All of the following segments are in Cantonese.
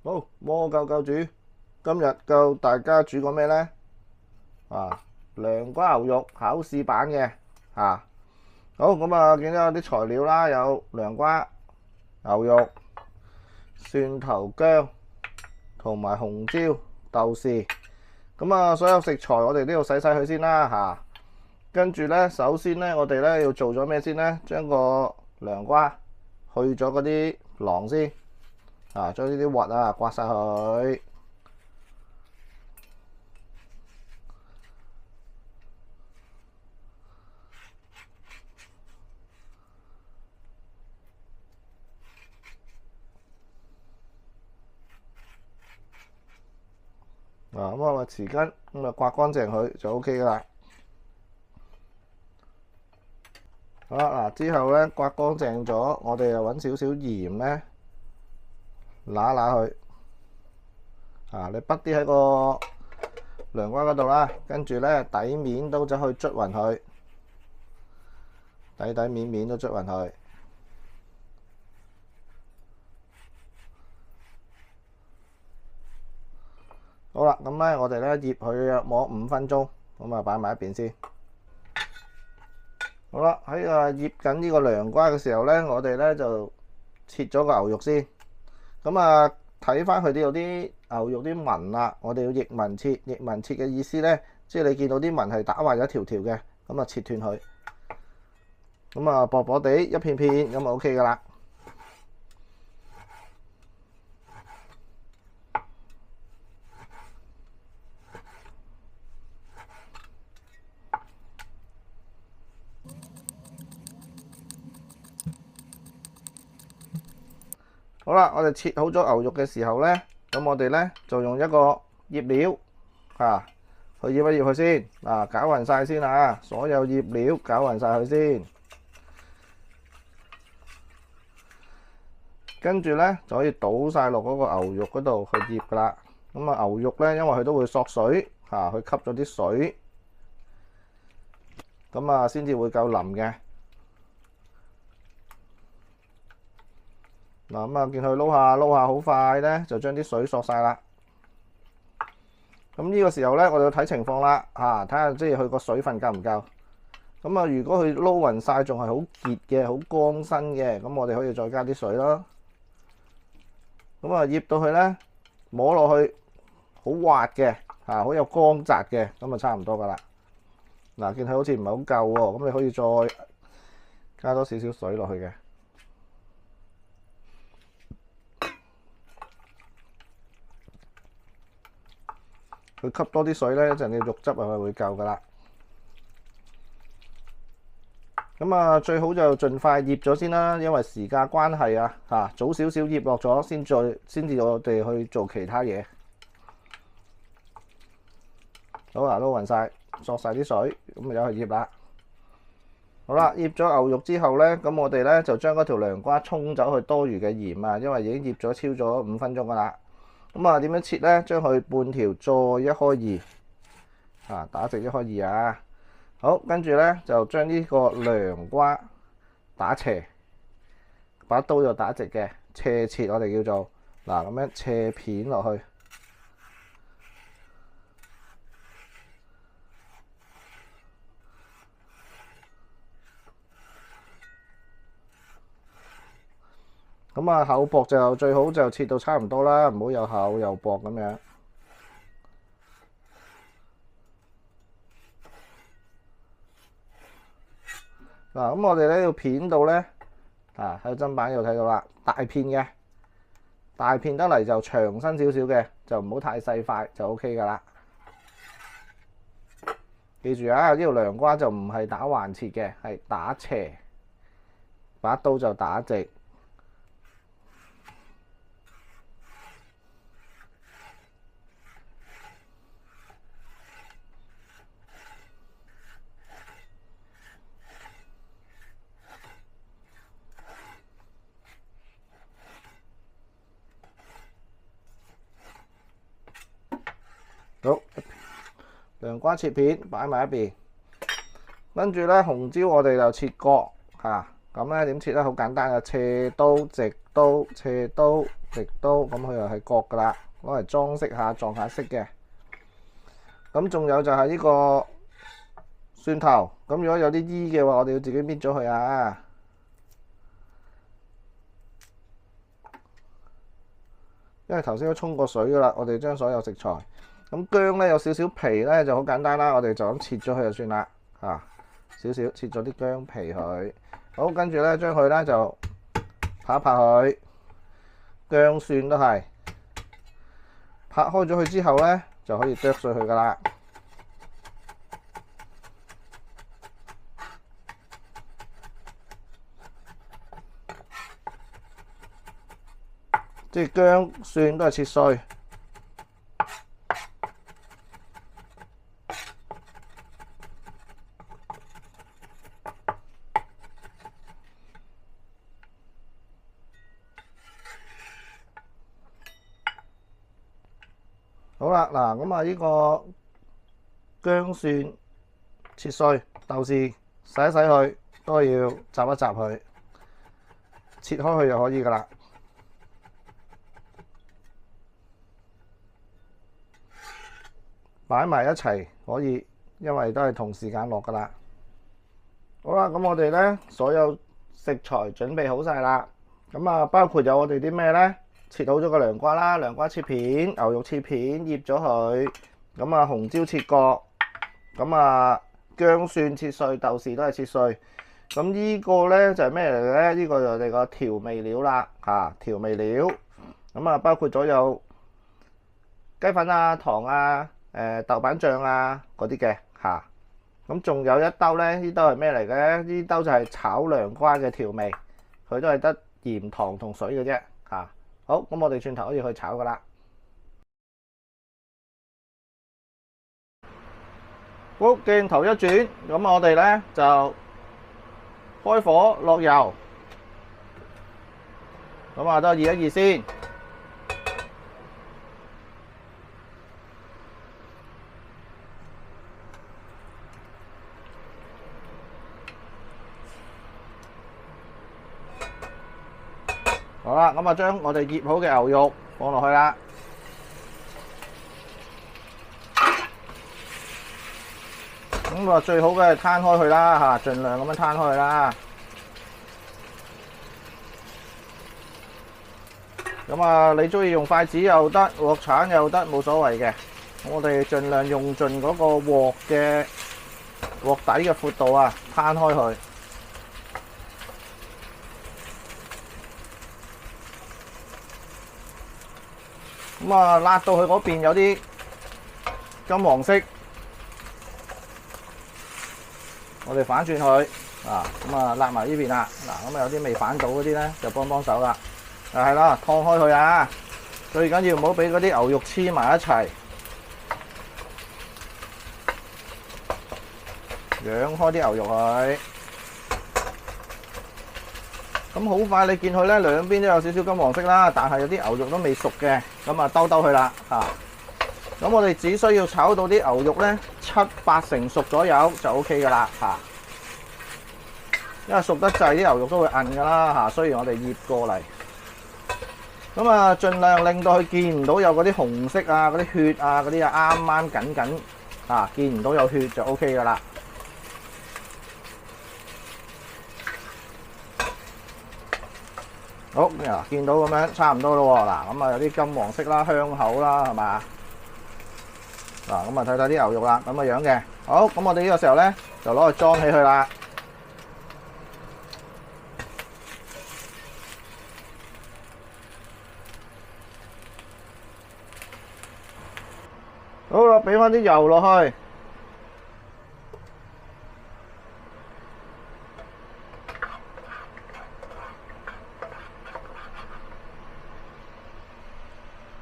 好，魔教教主，今日教大家煮個咩呢？涼瓜牛肉考試版嘅啊。好，咁啊，見到有啲材料啦，有涼瓜、牛肉、蒜頭薑同埋紅椒、豆豉。咁啊，所有食材我哋都要洗佢先啦嚇。跟住呢，首先呢，我哋呢要做咗咩先呢？將個涼瓜去咗嗰啲囊先。將呢啲核刮晒佢。咁啊，個匙羹咁啊，刮乾淨佢就 OK 噶啦。好啦，之後咧刮乾淨咗，我哋又揾少少鹽咧，揦佢。你筆啲喺個涼瓜嗰度啦，跟住咧底面都走去捽勻佢，底面都捽勻佢。好啦，咁咧我哋咧醃佢約摸5分鐘，咁啊擺埋一邊先。好啦，喺醃緊呢個涼瓜嘅時候咧，我哋咧就切咗個牛肉先。咁啊睇翻佢哋有啲牛肉啲紋啦，我哋要逆紋切。逆紋切嘅意思咧，即係你見到啲紋係打橫一條條嘅，咁啊切斷佢。咁啊薄薄地一片片咁啊 OK 噶啦。好啦，我哋切好咗牛肉嘅時候咧，咁我哋咧就用一個醃料去醃一醃佢先，攪勻晒先啊！所有醃料攪勻晒佢先，跟住咧就可以倒晒落嗰個牛肉嗰度去醃噶啦。咁啊牛肉咧，因為佢都會索水佢吸咗啲水，咁啊先至會夠腍嘅。咁啊見佢撈下好快咧，就將啲水索晒啦。咁呢個時候咧，我哋要睇情況啦，睇下即係佢個水分夠唔夠。咁啊，如果佢撈勻晒仲係好結嘅、好乾身嘅，咁我哋可以再加啲水咯。咁啊，醃到佢咧，摸落去好滑嘅，好有光澤嘅，咁啊差唔多噶啦。嗱，見佢好似唔係好夠喎，咁你可以再加多少少水落去嘅。佢吸多啲水咧，一陣嘅肉汁會夠噶啦。咁啊，最好就盡快醃咗先啦，因為時間關係早少少醃落咗，先至我哋去做其他嘢。好啦，撈勻晒，索晒啲水，咁啊由佢醃啦。好啦，醃咗牛肉之後咧，咁我哋咧就將嗰條涼瓜沖走佢多餘嘅鹽啊，因為已經醃咗超咗5分鐘噶啦。咁啊，點樣切咧？將佢半條再1開2，打直1開2啊！好，跟住咧就將呢個涼瓜打斜，把刀就打直嘅，斜切我哋叫做咁樣斜片落去。咁啊厚薄就最好就切到差唔多啦，唔好又厚又薄咁樣。咁我哋咧要片到咧，喺砧板度睇到啦，大片嘅，大片得嚟就長身少少嘅，就唔好太細塊就 OK 噶啦。記住啊，呢條涼瓜就唔係打橫切嘅，係打斜，把刀就打直。好，涼瓜切片擺埋一邊，跟住咧紅椒我哋就切角咁咧點切咧？好簡單嘅，斜刀、直刀、斜刀、直刀，咁佢又係割噶啦，攞嚟裝飾下、撞下色嘅。咁仲有就係呢個蒜頭，咁如果有啲衣嘅話，我哋要自己搣咗佢啊。因為頭先都沖過水噶啦，我哋將所有食材。咁薑咧有少少皮咧就好簡單啦，我哋就咁切咗佢就算啦，少少切咗啲薑皮佢。好，跟住咧將佢咧就拍一拍佢，薑蒜都係拍開咗佢之後咧就可以剁碎佢噶啦。即係薑蒜都係切碎。好啦，嗱咁啊，呢個薑蒜切碎，豆豉洗一洗佢，都要雜一雜佢，切開佢就可以噶啦。擺埋一齊可以，因為都係同時間落噶啦。好啦，咁我哋咧所有食材準備好晒啦。咁啊，包括有我哋啲咩咧？切好咗個涼瓜啦，涼瓜切片，牛肉切片，醃咗佢。咁啊，紅椒切角。咁啊，薑蒜切碎，豆豉都係切碎。咁呢個咧就係咩嚟嘅咧？呢個就係我哋個調味料啦，調味料。咁啊，包括咗有雞粉啊、糖啊、豆瓣醬啊嗰啲嘅嚇。咁仲有一兜咧，呢兜係咩嚟嘅？呢兜就係炒涼瓜嘅調味，佢都係得鹽、糖同水嘅啫嚇。好，咁我哋轉頭可以去炒噶啦。好，鏡頭一轉，咁我哋咧就開火落油，咁啊都熱一熱先。好啦，咁啊將我哋醃好嘅牛肉放落去啦。咁啊最好嘅係攤開佢啦嚇，盡量咁樣攤開佢啦。咁啊，你中意用筷子又得，鑊鏟又得，冇所謂嘅。我哋盡量用盡嗰個鑊底嘅闊度啊，攤開佢。咁啊，辣到佢嗰邊有啲金黃色，我哋反轉佢咁啊辣埋呢邊啦。嗱，咁啊有啲未反到嗰啲咧，就幫幫手啦。係啦，燙開佢啊！最緊要唔好俾嗰啲牛肉黐埋一齊，揚開啲牛肉佢。咁好快，你見佢咧兩邊都有少少金黃色啦，但係有啲牛肉都未熟嘅，咁啊兜佢啦咁我哋只需要炒到啲牛肉咧7、8成熟左右就 OK 噶啦因為熟得滯啲牛肉都會韌噶啦雖然我哋醃過嚟，咁啊盡量令到佢見唔到有嗰啲紅色啊、嗰啲血啊嗰啲啱啱緊見唔到有血就 OK 噶啦。好嗱，見到咁樣差唔多咯喎，嗱咁啊有啲金黃色啦、香口啦，係嘛？嗱咁啊睇睇啲牛肉啦，咁嘅樣嘅。好，咁我哋呢個時候咧就攞去裝起佢啦。好啦，俾翻啲油落去。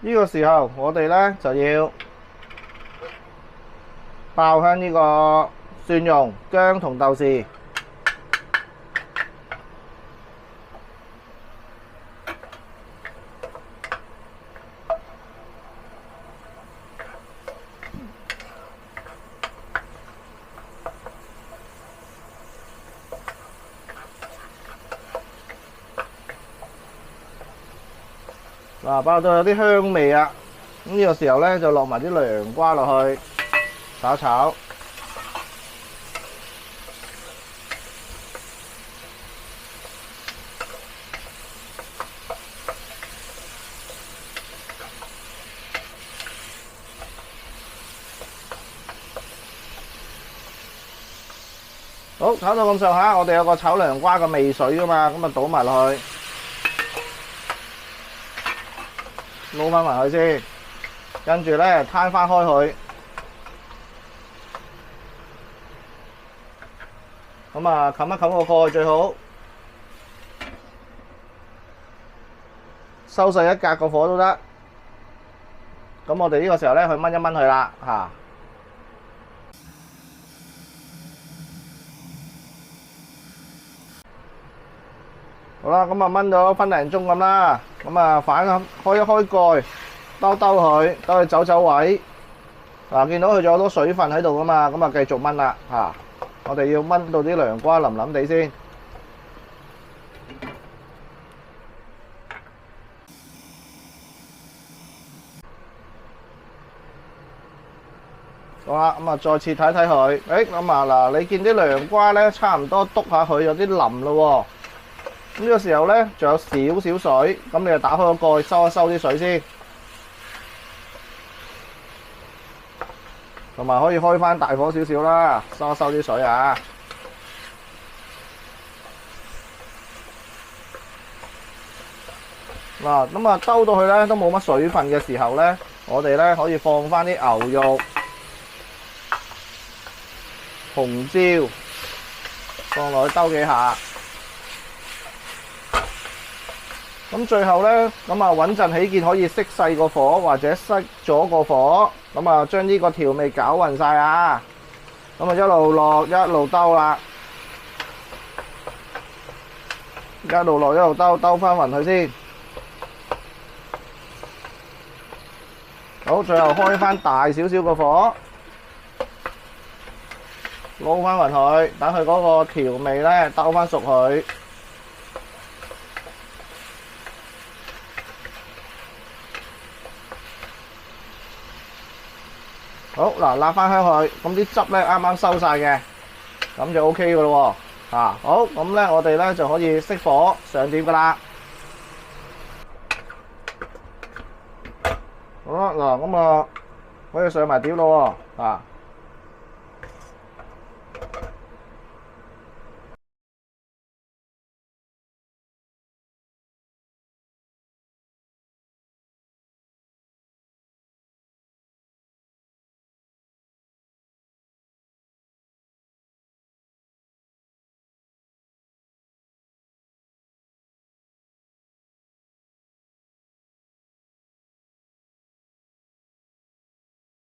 呢個時候我哋咧就要爆香呢個蒜蓉、薑同豆豉。嗱，爆到有啲香味啊！咁呢個時候咧就落埋啲涼瓜落去炒一炒。好，炒到咁上下，我哋有個炒涼瓜嘅味水噶嘛，咁啊倒埋落去，撈翻埋佢先，跟住咧攤翻開佢，咁啊冚一冚個蓋最好，收細一格個火都得。咁我哋呢個時候咧去燜一燜佢啦，嚇。好啦，咁啊燜咗分零鐘咁啦，咁啊開一開蓋，兜佢，兜佢走位。嗱，見到佢仲有好多水分喺度噶嘛，咁啊繼續燜啦嚇。我哋要燜到啲涼瓜腍腍地先。好啦，咁啊再切睇睇佢。咁啊嗱，你見啲涼瓜咧差唔多篤下佢有啲腍咯喎。咁呢個時候咧，仲有少少水，咁你就打開個蓋，收一收啲水先，同埋可以開翻大火少少啦，收一收啲水啊。嗱，咁啊兜到佢咧都冇乜水分嘅時候咧，我哋咧可以放翻啲牛肉、紅椒放落去兜幾下。咁最後咧，咁啊穩陣起見可以熄細個火或者熄咗個火，咁啊將呢個調味攪勻晒啊！咁啊一路落一路兜啦，一路落一路兜，兜翻勻佢先。好，最後開翻大少少個火，撈翻勻佢，等佢嗰個調味咧兜翻熟佢。好嗱，揦翻香佢，咁啲汁咧啱啱收晒嘅，咁就 OK 噶咯喎。好，咁咧我哋咧就可以熄火上碟噶啦。好啦，嗱咁啊可以上埋碟咯喎。